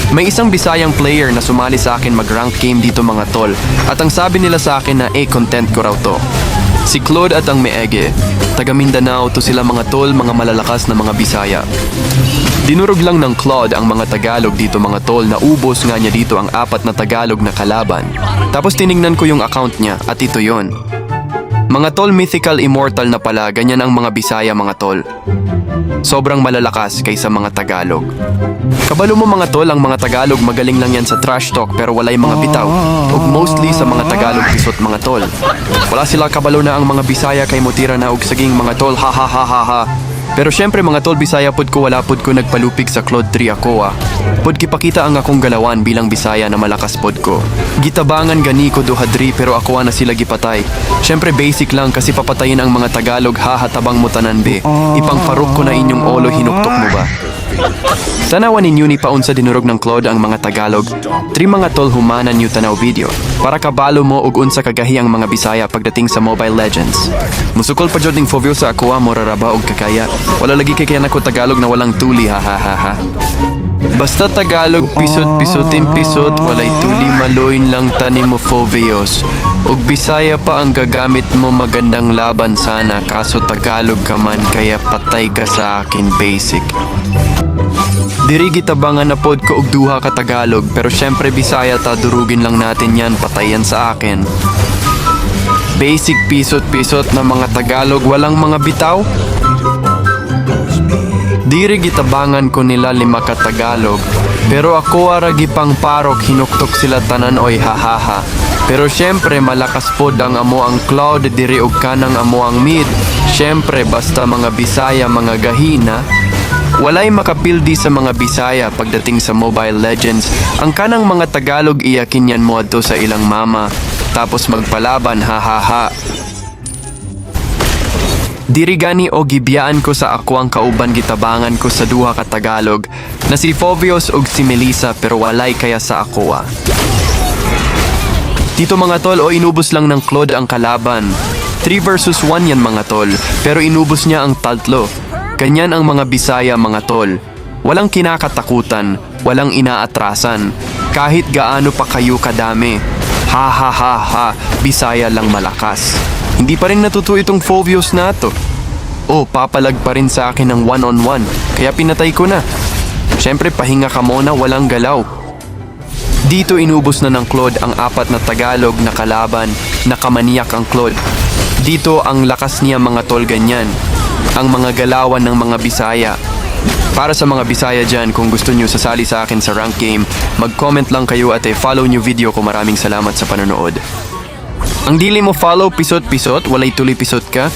May isang Bisayang player na sumali sa akin mag-rank game dito mga tol, at ang sabi nila sa akin na content ko raw to. Si Claude at ang Meege. Taga Mindanao to sila mga tol, mga malalakas na mga Bisaya. Dinurog lang ng Claude ang mga Tagalog dito mga tol, na ubos nga niya dito ang 4 na Tagalog na kalaban. Tapos tiningnan ko yung account niya at ito yon. Mga tol, mythical immortal na pala, ganyan ang mga Bisaya mga tol. Sobrang malalakas kaysa mga Tagalog. Kabalo mo mga tol, ang mga Tagalog magaling lang yan sa trash talk pero walay mga bitaw. Ug mostly sa mga Tagalog pisot mga tol. Wala sila kabalo na ang mga Bisaya kay mutira na og saging mga tol, ha ha ha ha ha. Pero syempre mga tol, Bisaya pod ko, wala pod ko nagpalupig sa Claude 3 ako ah. Pod kipakita ang akong galawan bilang Bisaya na malakas pod ko. Gitabangan gani ko duhadri pero ako na sila gipatay. Syempre basic lang kasi papatayin ang mga Tagalog, hahatabang mo tanan be. Ipangparok ko na inyong olo, hinuktok mo ba? Tanawan ninyo ni paun sa dinurog ng Claude ang mga Tagalog. 3 mga tol humanan yung tanaw video. Para kabalo mo ug unsa kagahi ang mga Bisaya pagdating sa Mobile Legends. Musukol pa jud ning fovio sa ako moraraba og kakaya. Wala lagi kay kaya nako Tagalog na walang tuli, ha ha ha ha. Basta Tagalog pisot-pisotin pisot, walay tuli maloin lang tanim mo fovios. Ug Bisaya pa ang gagamit mo, magandang laban sana, kaso Tagalog ka man kaya patay ka sa akin basic. Diri gitabangan na pod ko og duha ka Tagalog, pero syempre Bisaya ta, durugin lang natin yan, patayan sa akin. Basic pisot-pisot na mga Tagalog, walang mga bitaw. Diri gitabangan ko nila 5 ka Tagalog, pero ako aragi pang parok, hinuktok sila tanan oy hahaha. Pero syempre malakas pod ang amo ang Claude, diri og kanang amo ang mid. Syempre basta mga Bisaya mga gahina. Walay makapildi sa mga Bisaya pagdating sa Mobile Legends. Ang kanang mga Tagalog iyakin yan mo adto sa ilang mama, tapos magpalaban, hahaha. Diri gani o gibiyaan ko sa ako ang kauban, gitabangan ko sa duha ka Tagalog na si Fovios ug si Melissa, pero walay kaya sa ako ah. Dito mga tol, o inubos lang ng Claude ang kalaban. 3 versus 1 yan mga tol, pero inubos niya ang 3. Ganyan ang mga Bisaya mga tol. Walang kinakatakutan, walang inaatrasan. Kahit gaano pa kayo kadami. Ha ha ha ha, Bisaya lang malakas. Hindi pa rin natuto itong Fovios na to. Oh, papalag pa rin sa akin ng 1-on-1, kaya pinatay ko na. Syempre pahinga ka muna, walang galaw. Dito inubos na ng Claude ang 4 na Tagalog na kalaban, nakamaniyak ang Claude. Dito ang lakas niya mga tol, ganyan. Ang mga galawan ng mga Bisaya. Para sa mga Bisaya dyan, kung gusto nyo sasali sa akin sa rank game, mag-comment lang kayo at follow nyo video ko. Maraming salamat sa panonood. Ang dili mo follow, pisot-pisot, walay tuli pisot ka.